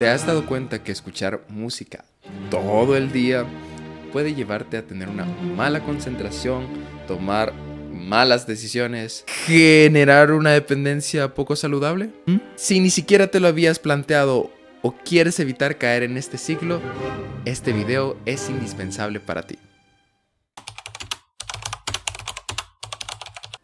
¿Te has dado cuenta que escuchar música todo el día puede llevarte a tener una mala concentración, tomar malas decisiones, generar una dependencia poco saludable? Si ni siquiera te lo habías planteado o quieres evitar caer en este ciclo, este video es indispensable para ti.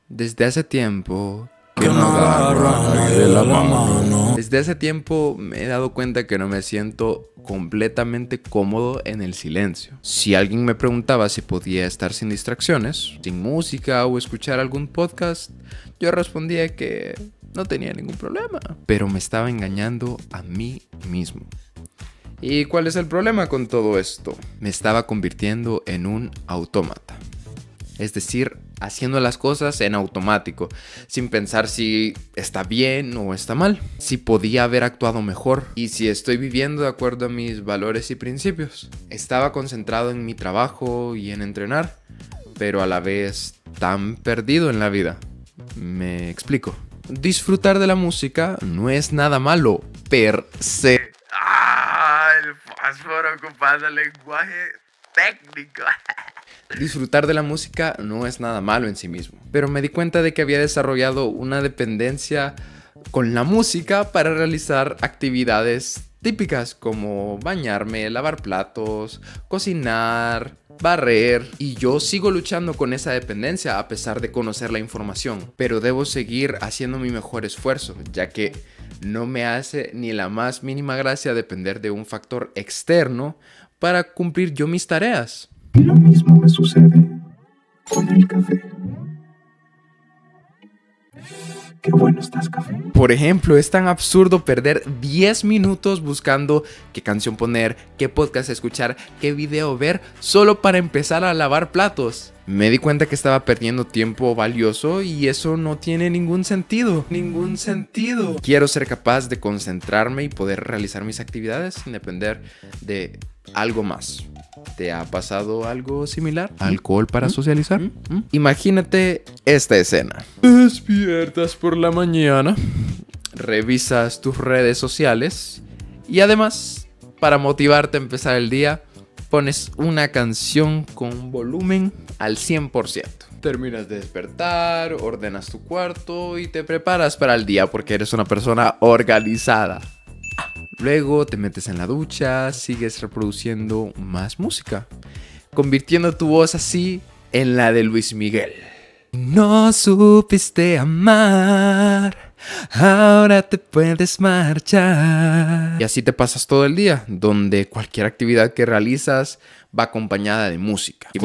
Desde hace tiempo que no agarro a nadie de la mano. Desde hace tiempo me he dado cuenta que no me siento completamente cómodo en el silencio. Si alguien me preguntaba si podía estar sin distracciones, sin música o escuchar algún podcast, yo respondía que no tenía ningún problema. Pero me estaba engañando a mí mismo. ¿Y cuál es el problema con todo esto? Me estaba convirtiendo en un autómata. Es decir, haciendo las cosas en automático, sin pensar si está bien o está mal, si podía haber actuado mejor y si estoy viviendo de acuerdo a mis valores y principios. Estaba concentrado en mi trabajo y en entrenar, pero a la vez tan perdido en la vida. Me explico. Disfrutar de la música no es nada malo, per se. El fósforo ocupando el lenguaje técnico. Disfrutar de la música no es nada malo en sí mismo, pero me di cuenta de que había desarrollado una dependencia con la música para realizar actividades típicas como bañarme, lavar platos, cocinar, barrer, y yo sigo luchando con esa dependencia a pesar de conocer la información, pero debo seguir haciendo mi mejor esfuerzo, ya que no me hace ni la más mínima gracia depender de un factor externo para cumplir yo mis tareas. Y lo mismo me sucede con el café. Qué bueno estás, café. Por ejemplo, es tan absurdo perder 10 minutos buscando qué canción poner, qué podcast escuchar, qué video ver, solo para empezar a lavar platos. Me di cuenta que estaba perdiendo tiempo valioso y eso no tiene ningún sentido. Ningún sentido. Quiero ser capaz de concentrarme y poder realizar mis actividades sin depender de algo más. ¿Te ha pasado algo similar? ¿Alcohol para socializar? Imagínate esta escena. Despiertas por la mañana, revisas tus redes sociales y además, para motivarte a empezar el día, pones una canción con volumen al 100%. Terminas de despertar, ordenas tu cuarto y te preparas para el día porque eres una persona organizada. Luego te metes en la ducha, sigues reproduciendo más música, convirtiendo tu voz así en la de Luis Miguel. No supiste amar, ahora te puedes marchar. Y así te pasas todo el día, donde cualquier actividad que realizas va acompañada de música. Y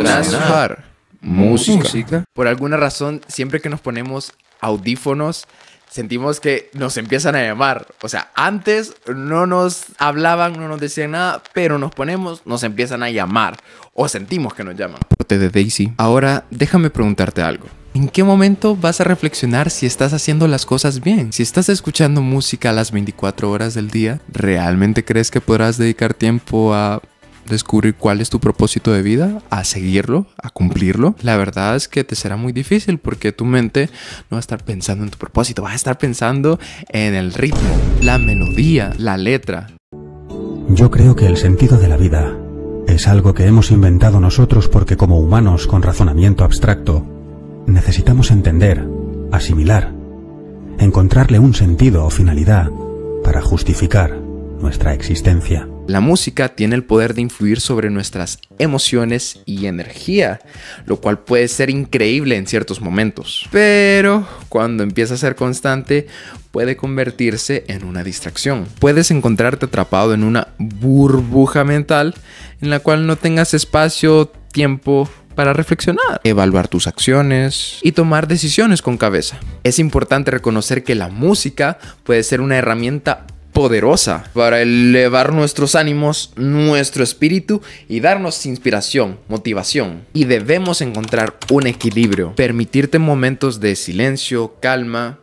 música. Por alguna razón, siempre que nos ponemos audífonos, sentimos que nos empiezan a llamar. O sea, antes no nos hablaban, no nos decían nada, pero nos empiezan a llamar. O sentimos que nos llaman. De Daisy. Ahora, déjame preguntarte algo. ¿En qué momento vas a reflexionar si estás haciendo las cosas bien? Si estás escuchando música a las 24 horas del día, ¿realmente crees que podrás dedicar tiempo a descubrir cuál es tu propósito de vida, a seguirlo, a cumplirlo? La verdad es que te será muy difícil porque tu mente no va a estar pensando en tu propósito, va a estar pensando en el ritmo, la melodía, la letra. Yo creo que el sentido de la vida es algo que hemos inventado nosotros porque como humanos con razonamiento abstracto necesitamos entender, asimilar, encontrarle un sentido o finalidad para justificar nuestra existencia. La música tiene el poder de influir sobre nuestras emociones y energía, lo cual puede ser increíble en ciertos momentos. Pero cuando empieza a ser constante, puede convertirse en una distracción. Puedes encontrarte atrapado en una burbuja mental en la cual no tengas espacio, tiempo para reflexionar, evaluar tus acciones y tomar decisiones con cabeza. Es importante reconocer que la música puede ser una herramienta poderosa para elevar nuestros ánimos, nuestro espíritu y darnos inspiración, motivación. Y debemos encontrar un equilibrio, permitirte momentos de silencio, calma,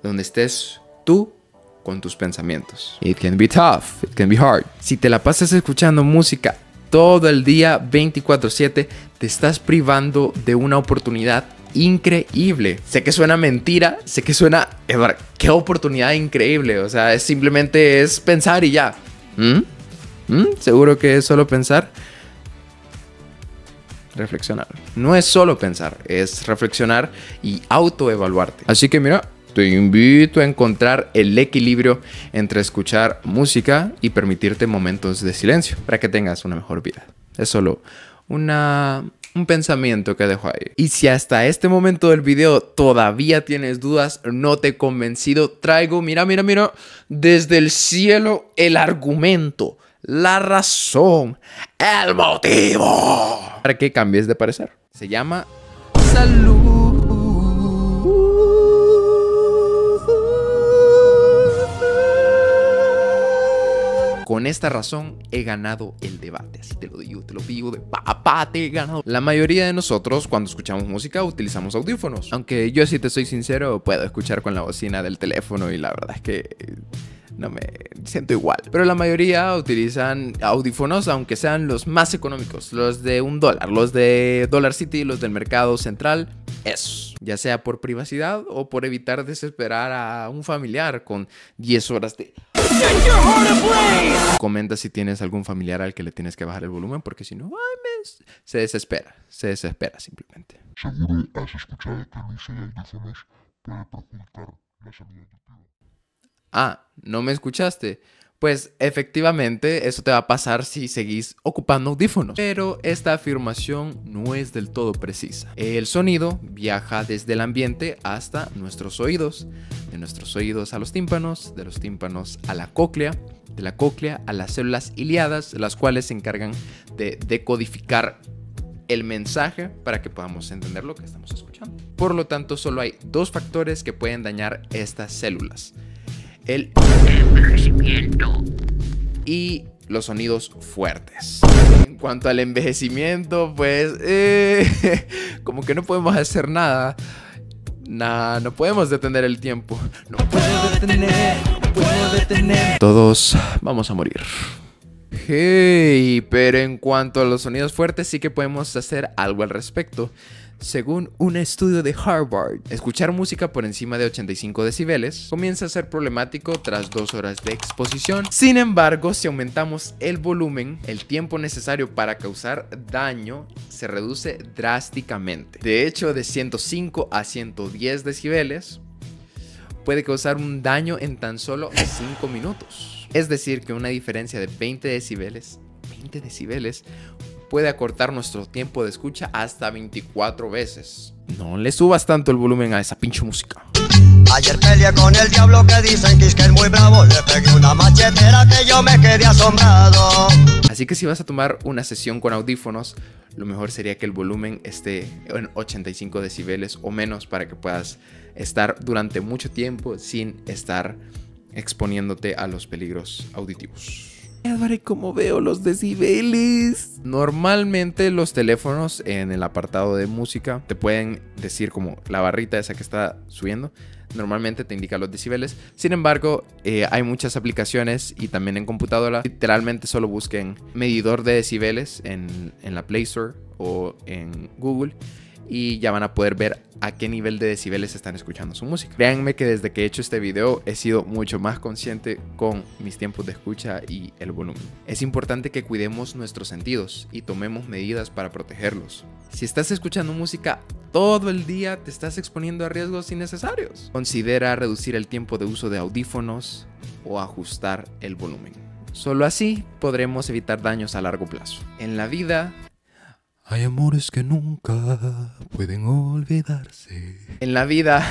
donde estés tú con tus pensamientos. It can be tough, it can be hard. Si te la pasas escuchando música todo el día 24/7, te estás privando de una oportunidad increíble. Sé que suena mentira, sé que suena... qué oportunidad increíble. O sea, simplemente es pensar y ya. ¿Seguro que es solo pensar? Reflexionar. No es solo pensar, es reflexionar y autoevaluarte. Así que mira, te invito a encontrar el equilibrio entre escuchar música y permitirte momentos de silencio para que tengas una mejor vida. Es solo un pensamiento que dejo ahí. Y si hasta este momento del video todavía tienes dudas, no te he convencido, traigo, mira, desde el cielo el argumento, la razón, el motivo para que cambies de parecer. Se llama salud. Con esta razón he ganado el debate. Así te lo digo, te lo pido de papá, te he ganado. La mayoría de nosotros cuando escuchamos música utilizamos audífonos. Aunque yo, si te soy sincero, puedo escuchar con la bocina del teléfono y la verdad es que no me siento igual. Pero la mayoría utilizan audífonos, aunque sean los más económicos, los de $1, los de Dollar City, los del mercado central. Eso, ya sea por privacidad o por evitar desesperar a un familiar con 10 horas de... Comenta si tienes algún familiar al que le tienes que bajar el volumen, porque si no, se desespera simplemente. Seguro has escuchado que el uso de audífonos puede perjudicar la salud auditiva. Ah, ¿no me escuchaste? Pues efectivamente eso te va a pasar si seguís ocupando audífonos. Pero esta afirmación no es del todo precisa. El sonido viaja desde el ambiente hasta nuestros oídos, de nuestros oídos a los tímpanos, de los tímpanos a la cóclea, de la cóclea a las células iliadas, las cuales se encargan de decodificar el mensaje para que podamos entender lo que estamos escuchando. Por lo tanto, solo hay dos factores que pueden dañar estas células: el envejecimiento y los sonidos fuertes. En cuanto al envejecimiento, pues como que no podemos hacer nada. No podemos detener el tiempo. No puedo detener. Todos vamos a morir. Hey, pero en cuanto a los sonidos fuertes, sí que podemos hacer algo al respecto. Según un estudio de Harvard, escuchar música por encima de 85 decibeles comienza a ser problemático tras 2 horas de exposición. Sin embargo, si aumentamos el volumen, el tiempo necesario para causar daño se reduce drásticamente. De hecho, de 105 a 110 decibeles puede causar un daño en tan solo 5 minutos. Es decir, que una diferencia de 20 decibeles puede acortar nuestro tiempo de escucha hasta 24 veces. No le subas tanto el volumen a esa pinche música. Ayer peleé con el diablo que dicen que es muy bravo. Le pegué una machetera que yo me quedé asombrado. Así que si vas a tomar una sesión con audífonos, lo mejor sería que el volumen esté en 85 decibeles o menos para que puedas estar durante mucho tiempo sin estar exponiéndote a los peligros auditivos. ¿Cómo veo los decibeles? Normalmente los teléfonos en el apartado de música te pueden decir como la barrita esa que está subiendo. Normalmente te indica los decibeles. Sin embargo, hay muchas aplicaciones y también en computadora. Literalmente solo busquen medidor de decibeles en la Play Store o en Google y ya van a poder ver a qué nivel de decibeles están escuchando su música. Créanme que desde que he hecho este video he sido mucho más consciente con mis tiempos de escucha y el volumen. Es importante que cuidemos nuestros sentidos y tomemos medidas para protegerlos. Si estás escuchando música todo el día, te estás exponiendo a riesgos innecesarios. Considera reducir el tiempo de uso de audífonos o ajustar el volumen. Solo así podremos evitar daños a largo plazo. En la vida hay amores que nunca pueden olvidarse. En la vida,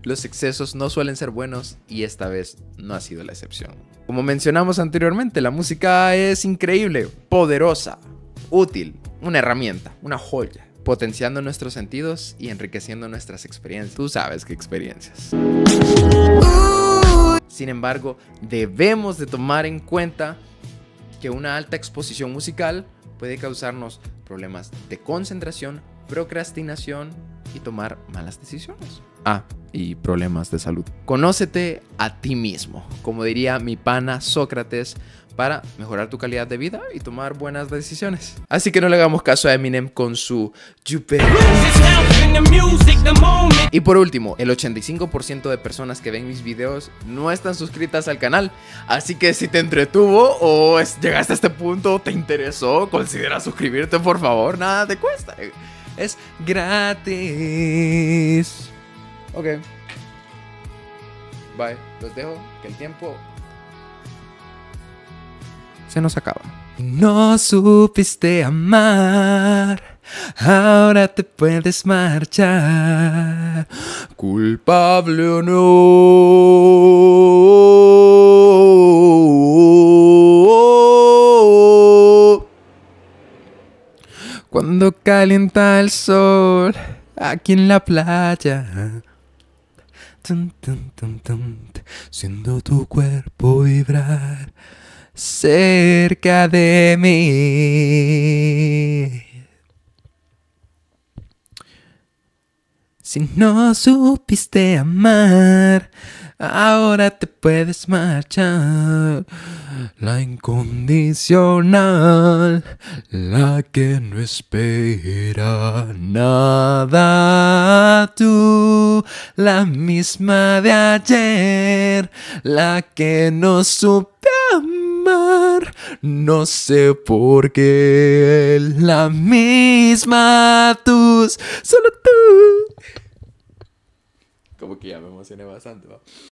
los excesos no suelen ser buenos y esta vez no ha sido la excepción. Como mencionamos anteriormente, la música es increíble, poderosa, útil, una herramienta, una joya, potenciando nuestros sentidos y enriqueciendo nuestras experiencias. Tú sabes qué experiencias. Sin embargo, debemos de tomar en cuenta que una alta exposición musical puede causarnos problemas de concentración, procrastinación y tomar malas decisiones. y problemas de salud. Conócete a ti mismo, como diría mi pana Sócrates, para mejorar tu calidad de vida y tomar buenas decisiones. Así que no le hagamos caso a Eminem con su Jupe. Y por último, el 85% de personas que ven mis videos no están suscritas al canal. Así que si te entretuvo o llegaste a este punto, te interesó, considera suscribirte, por favor. Nada te cuesta. Es gratis. Ok. Bye. Los dejo. Que el tiempo se nos acaba. No supiste amar, ahora te puedes marchar, culpable o no. Cuando calienta el sol aquí en la playa, siendo tu cuerpo vibrar cerca de mí. Si no supiste amar, ahora te puedes marchar. La incondicional, la que no espera nada. Tú, la misma de ayer, la que no supe amar. No sé por qué, la misma tú, solo tú. Como que ya me emocioné bastante, ¿va?